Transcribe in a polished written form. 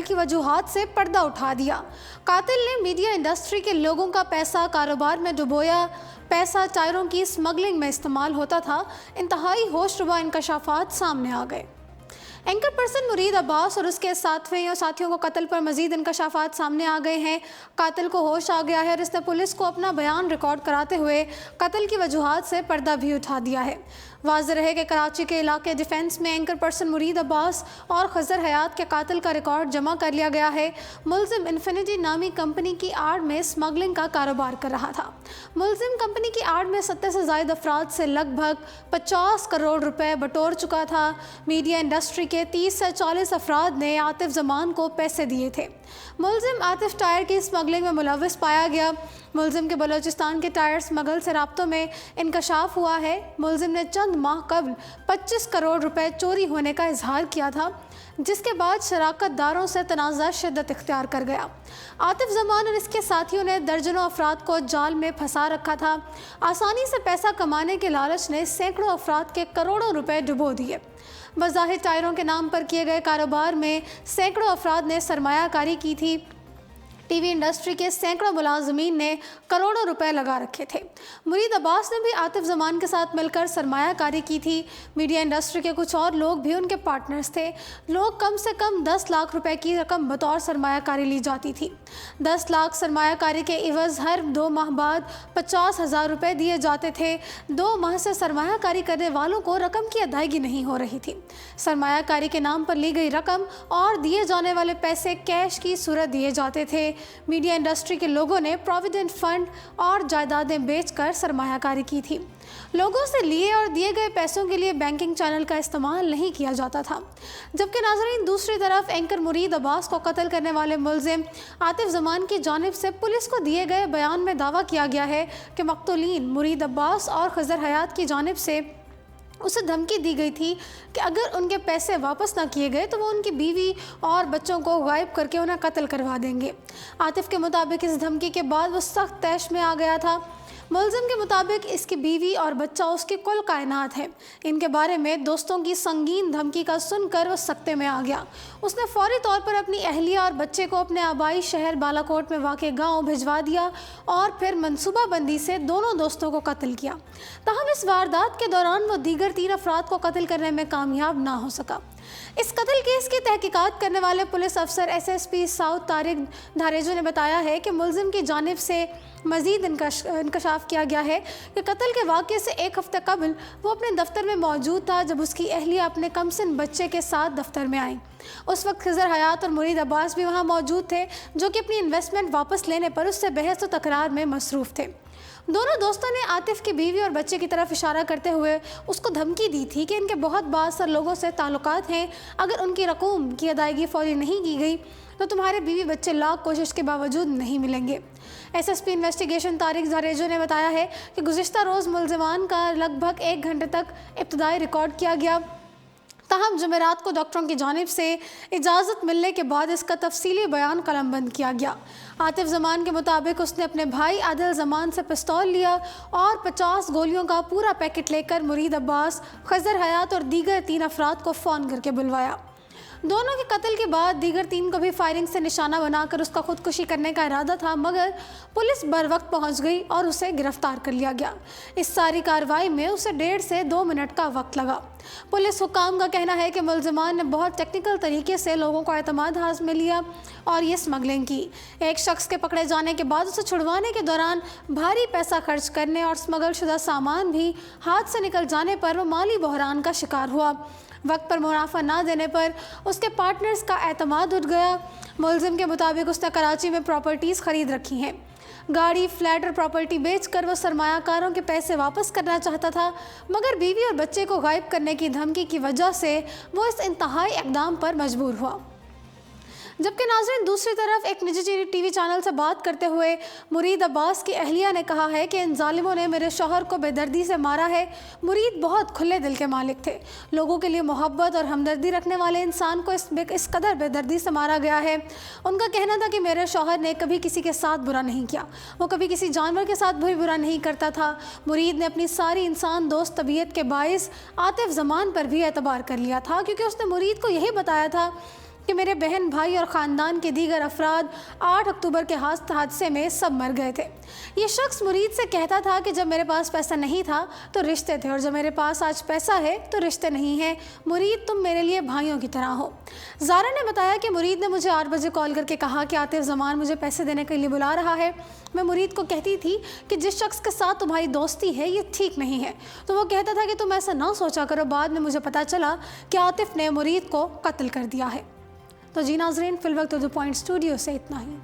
की वजूहात से पर्दा उठा दिया। कातिल ने मीडिया इंडस्ट्री के लोगों का पैसा कारोबार में डुबोया। पैसा टायरों की स्मगलिंग में इस्तेमाल होता था। इंतहाई होशरुबा इंकशाफात सामने आ गए। एंकर पर्सन मुरीद अब्बास और उसके साथियों को कत्ल पर मजीद इंकशाफात सामने आ गए हैं। कातिल को होश आ गया है और इसने पुलिस को अपना बयान रिकॉर्ड कराते हुए कत्ल की वजूहात से पर्दा भी उठा दिया है। वाज़ेह रहे कि कराची के इलाके डिफेंस में एंकर पर्सन मुरीद अब्बास और खजर हयात के कातिल का रिकॉर्ड जमा कर लिया गया है। मुलजिम इन्फिनिटी नामी कंपनी की आड़ में स्मगलिंग का कारोबार कर रहा था। मुलजिम कंपनी की आड़ में 70 से ज़ायद अफराद से लगभग 50 करोड़ रुपए बटोर चुका था। मीडिया इंडस्ट्री के 30 से 40 अफराद ने आतिफ जमान को पैसे दिए थे। मुलजिम आतिफ टायर की स्मगलिंग में मुलव्विस पाया गया। मुलजिम के बलोचिस्तान के टायर स्मगल से राब्तों में इंकशाफ हुआ है। मुलजिम ने चंद माह कबल 25 करोड़ रुपए चोरी होने का इजहार किया था, जिसके बाद शराकत दारों से तनाज़ा शिद्दत इख्तियार कर गया। आतिफ जमान और इसके साथियों ने दर्जनों अफराद को जाल में फंसा रखा था। आसानी से पैसा कमाने के लालच ने सैकड़ों अफराद के करोड़ों रुपए डुबो दिए। बज़ाहिर टायरों के नाम पर किए गए कारोबार में सैकड़ों अफराद ने सरमायाकारी की थी। टीवी इंडस्ट्री के सैकड़ों मुलाजमीन ने करोड़ों रुपए लगा रखे थे। मुरीद अब्बास ने भी आतिफ जमान के साथ मिलकर सरमायाकारी की थी। मीडिया इंडस्ट्री के कुछ और लोग भी उनके पार्टनर्स थे। लोग कम से कम 10 लाख रुपए की रकम बतौर सरमायाकारी ली जाती थी। 10 लाख सरमायाकारी के इवज़ हर 2 माह बाद 50,000 रुपए दिए जाते थे। 2 माह से सरमायाकारी करने वालों को रकम की अदायगी नहीं हो रही थी। सरमायाकारी के नाम पर ली गई रकम और दिए जाने वाले पैसे कैश की सूरत दिए जाते थे। मीडिया इंडस्ट्री के लोगों ने प्रोविडेंट फंड और जायदादें बेचकर सरमायाकारी की थी। लोगों से लिए और दिए गए पैसों के लिए बैंकिंग चैनल का इस्तेमाल नहीं किया जाता था। जबकि नाज़रीन, दूसरी तरफ एंकर मुरीद अब्बास को कत्ल करने वाले मुलजिम आतिफ जमान की जानिब से पुलिस को दिए गए बयान में दावा किया गया है कि मक़तूलीन मुरीद अब्बास और खजर हयात की जानिब से उसे धमकी दी गई थी कि अगर उनके पैसे वापस ना किए गए तो वो उनकी बीवी और बच्चों को गायब करके उन्हें कत्ल करवा देंगे। आतिफ के मुताबिक इस धमकी के बाद वो सख्त तैश में आ गया था। मुलजिम के मुताबिक इसकी बीवी और बच्चा उसकी कुल कायनात है। इनके बारे में दोस्तों की संगीन धमकी का सुनकर वो सख्ते में आ गया। उसने फौरी तौर पर अपनी अहलिया और बच्चे को अपने आबाई शहर बालाकोट में वाक़ गांव भिजवा दिया और फिर मनसूबाबंदी से दोनों दोस्तों को कत्ल किया। ताहम इस वारदात के दौरान वो दीगर 3 अफराद को कत्ल करने में कामयाब ना हो सका। इस कत्ल केस की तहकीकात करने वाले पुलिस अफसर SSP साउथ तारिक धारेजो ने बताया है कि मुलजिम की जानिब से मज़ीद इंकशाफ किया गया है कि कत्ल के वाक़े से 1 हफ़्ते कबल वो अपने दफ्तर में मौजूद था जब उसकी अहलिया अपने कमसिन बच्चे के साथ दफ्तर में आई। उस वक्त खजर हयात और मुरीद अब्बास भी वहाँ मौजूद थे, जो कि अपनी इन्वेस्टमेंट वापस लेने पर उससे बहस व तकरार में मसरूफ़ थे। दोनों दोस्तों ने आतिफ की बीवी और बच्चे की तरफ इशारा करते हुए उसको धमकी दी थी कि इनके बहुत बासर लोगों से ताल्लुकात हैं। अगर उनकी रकूम की अदायगी फौरी नहीं की गई तो तुम्हारे बीवी बच्चे लाख कोशिश के बावजूद नहीं मिलेंगे। SSP इन्वेस्टिगेशन तारिक धारेजो ने बताया है कि गुज़िश्ता रोज़ मुलज़िमान का लगभग 1 घंटे तक इब्तदाई रिकॉर्ड किया गया। ताहम जुमेरात को डॉक्टरों की जानिब से इजाज़त मिलने के बाद इसका तफसीली बयान कलमबंद किया गया। आतिफ जमान के मुताबिक उसने अपने भाई आदिल जमान से पिस्तौल लिया और 50 गोलियों का पूरा पैकेट लेकर मुरीद अब्बास, खजर हयात और दीगर 3 अफराद को फ़ोन करके बुलवाया। दोनों के कत्ल के बाद दीगर 3 को भी फायरिंग से निशाना बनाकर उसका खुदकुशी करने का इरादा था, मगर पुलिस बर वक्त पहुँच गई और उसे गिरफ्तार कर लिया गया। इस सारी कार्रवाई में उसे 1.5 से 2 मिनट का वक्त लगा। पुलिस हुक्काम का कहना है कि मुलज़िमान ने बहुत टेक्निकल तरीके से लोगों को एतमाद हाथ में लिया और ये स्मगलिंग की। एक शख्स के पकड़े जाने के बाद उसे छुड़वाने के दौरान भारी पैसा खर्च करने और स्मगल शुदा सामान भी हाथ से निकल जाने पर वो माली बहरान का शिकार हुआ। वक्त पर मुनाफा ना देने पर उसके पार्टनर्स का एतमाद उठ गया। मुलजिम के मुताबिक उसने कराची में प्रॉपर्टीज़ ख़रीद रखी हैं। गाड़ी, फ्लैट और प्रॉपर्टी बेचकर वो सरमायाकारों के पैसे वापस करना चाहता था, मगर बीवी और बच्चे को गायब करने की धमकी की वजह से वो इस इंतहाई इक़दाम पर मजबूर हुआ। जबकि नाज़रीन, दूसरी तरफ एक निजी टीवी चैनल से बात करते हुए मुरीद अब्बास की अहलिया ने कहा है कि इन जालिमों ने मेरे शौहर को बेदर्दी से मारा है। मुरीद बहुत खुले दिल के मालिक थे। लोगों के लिए मोहब्बत और हमदर्दी रखने वाले इंसान को इस कदर बेदर्दी से मारा गया है। उनका कहना था कि मेरे शौहर ने कभी किसी के साथ बुरा नहीं किया, वो कभी किसी जानवर के साथ भी बुरा नहीं करता था। मुरीद ने अपनी सारी इंसान दोस्त तबीयत के बाइस आतिफ जमान पर भी एतबार कर लिया था, क्योंकि उसने मुरीद को यही बताया था کہ میرے بہن بھائی اور خاندان کے دیگر افراد 8 اکتوبر کے حادثے میں سب مر گئے تھے۔ یہ شخص مرید سے کہتا تھا کہ جب میرے پاس پیسہ نہیں تھا تو رشتے تھے، اور جب میرے پاس آج پیسہ ہے تو رشتے نہیں ہیں۔ مرید تم میرے لیے بھائیوں کی طرح ہو۔ زارا نے بتایا کہ مرید نے مجھے 8 بجے کال کر کے کہا کہ عاطف زمان مجھے پیسے دینے کے لیے بلا رہا ہے۔ میں مرید کو کہتی تھی کہ جس شخص کے ساتھ تمہاری دوستی ہے یہ ٹھیک نہیں ہے، تو وہ کہتا تھا کہ تم ایسا نہ سوچا کرو۔ بعد میں مجھے پتا چلا کہ عاطف نے مرید کو قتل کر دیا ہے۔ تو جی ناظرین، فی الوقت اردو پوائنٹ اسٹوڈیو سے اتنا ہی۔